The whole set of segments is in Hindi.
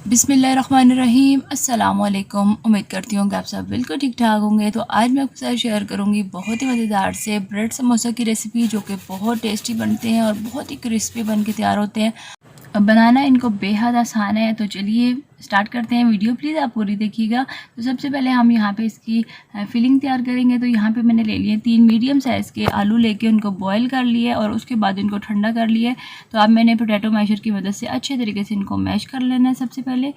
बिस्मिल्लाहिर्रहमानिर्रहीम। अस्सलामुअलैकुम। उम्मीद करती हूँ कि आप सब बिल्कुल ठीक ठाक होंगे। तो आज मैं आपके साथ शेयर करूँगी बहुत ही मज़ेदार से ब्रेड समोसा की रेसिपी, जो कि बहुत टेस्टी बनते हैं और बहुत ही क्रिस्पी बन के तैयार होते हैं। बनाना इनको बेहद आसान है। तो चलिए स्टार्ट करते हैं। वीडियो प्लीज़ आप पूरी देखिएगा। तो सबसे पहले हम यहाँ पे इसकी फिलिंग तैयार करेंगे। तो यहाँ पे मैंने ले लिए 3 मीडियम साइज़ के आलू लेके उनको बॉईल कर लिए और उसके बाद इनको ठंडा कर लिए। तो अब मैंने पोटैटो मैशर की मदद से अच्छे तरीके से इनको मैश कर लेना है सबसे पहले।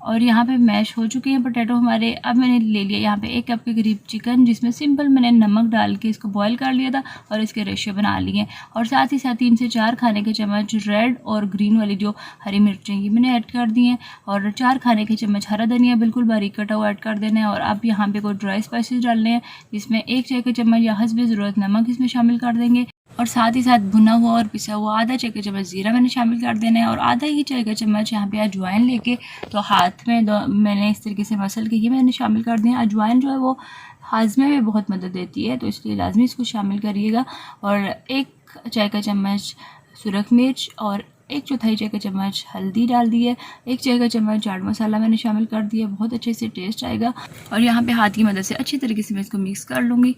और यहाँ पे मैश हो चुके हैं पोटैटो हमारे। अब मैंने ले लिया यहाँ पे 1 कप के करीब चिकन, जिसमें सिंपल मैंने नमक डाल के इसको बॉईल कर लिया था और इसके रेशे बना लिए। और साथ ही साथ 3 से 4 खाने के चम्मच रेड और ग्रीन वाली जो हरी मिर्चें ये मैंने ऐड कर दी हैं। और 4 खाने के चम्मच हरा धनिया बिल्कुल बारीक कटा हुआ ऐड कर देना है। और अब यहाँ पे कोई ड्राई स्पाइसेस डालने हैं, जिसमें 1 चाय का चम्मच या हस्बे ज़रूरत नमक इसमें शामिल कर देंगे। और साथ ही साथ भुना हुआ और पिसा हुआ आधा चाय का चम्मच ज़ीरा मैंने शामिल कर देना है। और आधा ही चाय का चम्मच यहाँ पे अजवाइन लेके तो हाथ में मैंने इस तरीके से मसल के ये मैंने शामिल कर दिया। अजवाइन जो है वो हाजमे में बहुत मदद देती है, तो इसलिए लाजमी इसको शामिल करिएगा। और 1 चाय का चम्मच सुरख मिर्च और 1/4 चाय का चम्मच हल्दी डाल दी है। 1 चाय का चम्मच चाट मसाला मैंने शामिल कर दिया, बहुत अच्छे से टेस्ट आएगा। और यहाँ पे हाथ की मदद से अच्छी तरीके से मैं इसको मिक्स कर लूँगी।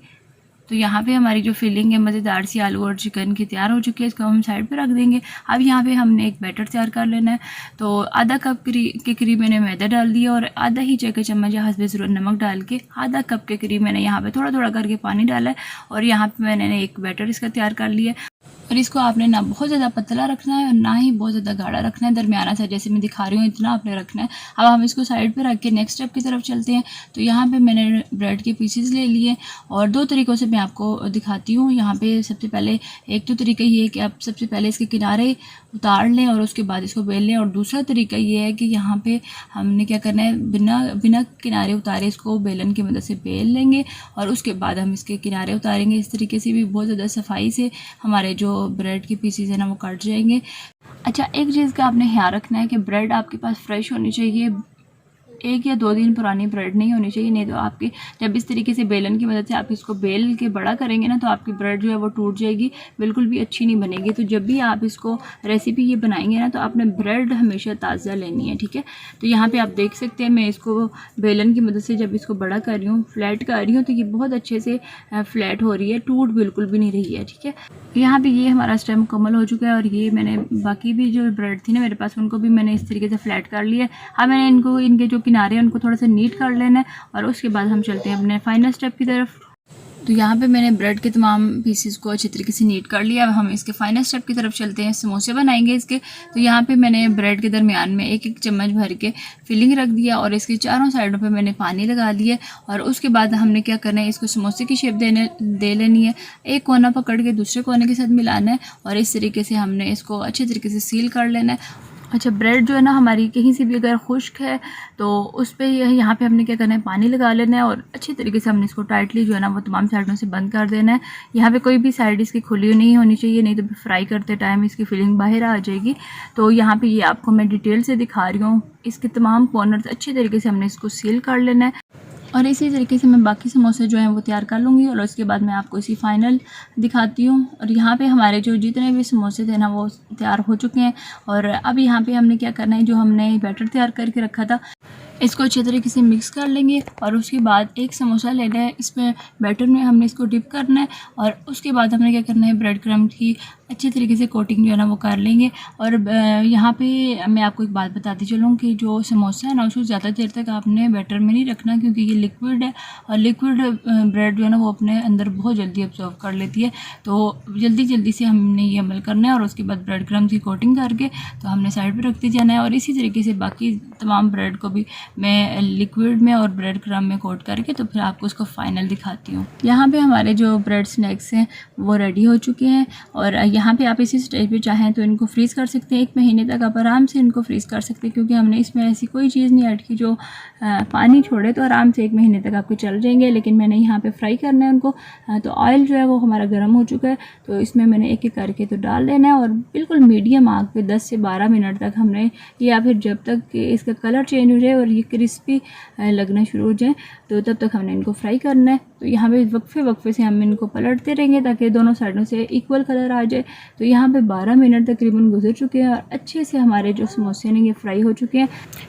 तो यहाँ पे हमारी जो फिलिंग है मज़ेदार सी आलू और चिकन की तैयार हो चुकी है। इसको हम साइड पे रख देंगे। अब यहाँ पे हमने एक बैटर तैयार कर लेना है। तो आधा कप के करीब मैंने मैदा डाल दिया और आधा ही चाय का चम्मच या हस्बे ज़रूरत नमक डाल के आधा कप के करीब मैंने यहाँ पे थोड़ा थोड़ा करके पानी डाला है। और यहाँ पे मैंने एक बैटर इसका तैयार कर लिया है। और इसको आपने ना बहुत ज़्यादा पतला रखना है और ना ही बहुत ज़्यादा गाढ़ा रखना है, दरमियाना सा जैसे मैं दिखा रही हूँ इतना आपने रखना है। अब हम इसको साइड पे रख के नेक्स्ट स्टेप की तरफ चलते हैं। तो यहाँ पे मैंने ब्रेड के पीसेस ले लिए और 2 तरीक़ों से मैं आपको दिखाती हूँ। यहाँ पे सबसे पहले एक तो तरीका ये है कि आप सबसे पहले इसके किनारे उतार लें और उसके बाद इसको बेल लें। और दूसरा तरीका ये है कि यहाँ पे हमने क्या करना है, बिना किनारे उतारे इसको बेलन की मदद से बेल लेंगे और उसके बाद हम इसके किनारे उतारेंगे। इस तरीके से भी बहुत ज़्यादा सफाई से हमारे जो ब्रेड के पीसेस है ना वो कट जाएंगे। अच्छा, एक चीज़ का आपने ख्याल रखना है कि ब्रेड आपके पास फ्रेश होनी चाहिए, 1 या 2 दिन पुरानी ब्रेड नहीं होनी चाहिए। नहीं तो आपकी जब इस तरीके से बेलन की मदद से आप इसको बेल के बड़ा करेंगे ना तो आपकी ब्रेड जो है वो टूट जाएगी, बिल्कुल भी अच्छी नहीं बनेगी। तो जब भी आप इसको रेसिपी ये बनाएंगे ना तो आपने ब्रेड हमेशा ताज़ा लेनी है, ठीक है। तो यहाँ पे आप देख सकते हैं मैं इसको बेलन की मदद से जब इसको बड़ा कर रही हूँ, फ्लैट कर रही हूँ, तो ये बहुत अच्छे से फ्लैट हो रही है, टूट बिल्कुल भी नहीं रही है, ठीक है। यहाँ पे ये हमारा स्टेप मुकम्मल हो चुका है। और ये मैंने बाकी भी जो ब्रेड थी ना मेरे पास, उनको भी मैंने इस तरीके से फ्लैट कर लिया है। अब मैंने इनके जो किनारे हैं उनको थोड़ा सा नीट कर लेना है और उसके बाद हम चलते हैं अपने फाइनल स्टेप की तरफ। तो यहाँ पे मैंने ब्रेड के तमाम पीसेस को अच्छी तरीके से नीट कर लिया। अब हम इसके फाइनल स्टेप की तरफ चलते हैं, समोसे बनाएंगे इसके। तो यहाँ पे मैंने ब्रेड के दरमियान में 1-1 चम्मच भर के फिलिंग रख दिया और इसके चारों साइडों पे मैंने पानी लगा लिया। और उसके बाद हमने क्या करना है, इसको समोसे की शेप दे लेनी है। एक कोना पकड़ के दूसरे कोने के साथ मिलाना है और इस तरीके से हमने इसको अच्छे तरीके से सील कर लेना है। अच्छा, ब्रेड जो है ना हमारी कहीं से भी अगर खुश्क है तो उस पर यहाँ पे हमने क्या करना है, पानी लगा लेना है और अच्छी तरीके से हमने इसको टाइटली जो है ना वो तमाम साइडों से बंद कर देना है। यहाँ पे कोई भी साइड इसकी खुली नहीं होनी चाहिए, नहीं तो फ्राई करते टाइम इसकी फिलिंग बाहर आ जाएगी। तो यहाँ पे ये आपको मैं डिटेल से दिखा रही हूँ। इसके तमाम कॉर्नर अच्छी तरीके से हमने इसको सील कर लेना है और इसी तरीके से मैं बाकी समोसे जो हैं वो तैयार कर लूँगी और उसके बाद मैं आपको इसी फाइनल दिखाती हूँ। और यहाँ पे हमारे जो जितने भी समोसे थे ना वो तैयार हो चुके हैं। और अब यहाँ पे हमने क्या करना है, जो हमने बैटर तैयार करके रखा था इसको अच्छे तरीके से मिक्स कर लेंगे और उसके बाद एक समोसा लेना है, इसमें बैटर में हमने इसको डिप करना है और उसके बाद हमने क्या करना है, ब्रेड क्रम्ब की अच्छी तरीके से कोटिंग जो है ना वो कर लेंगे। और यहाँ पे मैं आपको एक बात बताती चलूँ कि जो समोसा है ना उसको ज़्यादा देर तक आपने बैटर में नहीं रखना, क्योंकि ये लिक्विड है और लिक्विड ब्रेड जो है ना वो अपने अंदर बहुत जल्दी अब्जॉर्व कर लेती है। तो जल्दी से हमने ये अमल करना है और उसके बाद ब्रेड क्रम्ब की कोटिंग करके तो हमने साइड पर रखते जाना है। और इसी तरीके से बाकी तमाम ब्रेड को भी मैं लिक्विड में और ब्रेड क्रम्ब में कोट करके तो फिर आपको उसको फाइनल दिखाती हूँ। यहाँ पे हमारे जो ब्रेड स्नैक्स हैं वो रेडी हो चुके हैं और यहाँ पे आप इसी स्टेज पे चाहें तो इनको फ्रीज़ कर सकते हैं। 1 महीने तक आप आराम से इनको फ्रीज़ कर सकते हैं, क्योंकि हमने इसमें ऐसी कोई चीज़ नहीं ऐड की जो पानी छोड़े, तो आराम से 1 महीने तक आपके चल जाएंगे। लेकिन मैंने यहाँ पे फ्राई करना है उनको, तो ऑयल जो है वो हमारा गर्म हो चुका है, तो इसमें मैंने एक एक करके तो डाल देना है और बिल्कुल मीडियम आग पे 10 से 12 मिनट तक हमने, या फिर जब तक कि इसका कलर चेंज हो जाए और ये क्रिस्पी लगना शुरू हो जाए तो तब तक हमने इनको फ्राई करना है। तो यहाँ पे वक्फे वक्फे से हम इनको पलटते रहेंगे ताकि दोनों साइडों से इक्वल कलर आ जाए। तो यहाँ पे 12 मिनट तकरीबन गुजर चुके हैं और अच्छे से हमारे जो समोसे हैं ये फ्राई हो चुके हैं।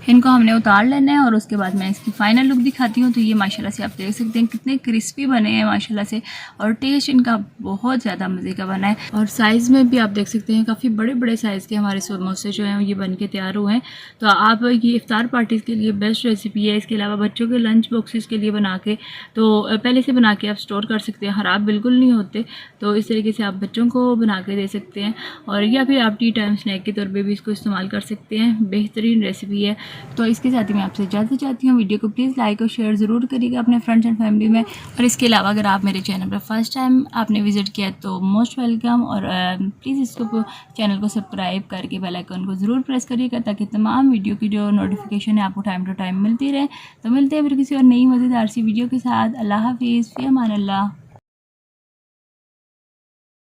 इनको हमने उतार लेना है और उसके बाद मैं इसकी फ़ाइनल लुक दिखाती हूँ। तो ये माशाल्लाह से आप देख सकते हैं कितने क्रिस्पी बने हैं माशाल्लाह से, और टेस्ट इनका बहुत ज़्यादा मज़े का बना है। और साइज़ में भी आप देख सकते हैं काफ़ी बड़े बड़े साइज़ के हमारे समोसे जो हैं ये बन के तैयार हुए हैं। तो आप ये इफ्तार पार्टीज़ के लिए बेस्ट रेसिपी है। इसके अलावा बच्चों के लंच बॉक्सेस के लिए बना के, तो पहले से बना के आप स्टोर कर सकते हैं, ख़राब बिल्कुल नहीं होते। तो इस तरीके से आप बच्चों को बना के दे सकते हैं, और या फिर आप टी टाइम स्नैक के तौर पे भी इसको इस्तेमाल कर सकते हैं। बेहतरीन रेसिपी है। तो इसके साथ ही मैं आपसे इजाज़त चाहती हूँ। वीडियो को प्लीज़ लाइक और शेयर ज़रूर करिएगा अपने फ्रेंड्स एंड फैमिली में। और इसके अलावा अगर आप मेरे चैनल पर फर्स्ट टाइम आपने विज़िट किया तो मोस्ट वेलकम, और प्लीज़ इसको चैनल को सब्सक्राइब करके बेल आइकन को ज़रूर प्रेस करिएगा ताकि तमाम वीडियो की जो नोटिफिकेशन है आपको टाइम टू टाइम मिलती रहे। तो मिलते हैं फिर किसी और नई मज़ेदार सी वीडियो के साथ। अल्लाह हाफिज़, फ़ी अमान अल्लाह।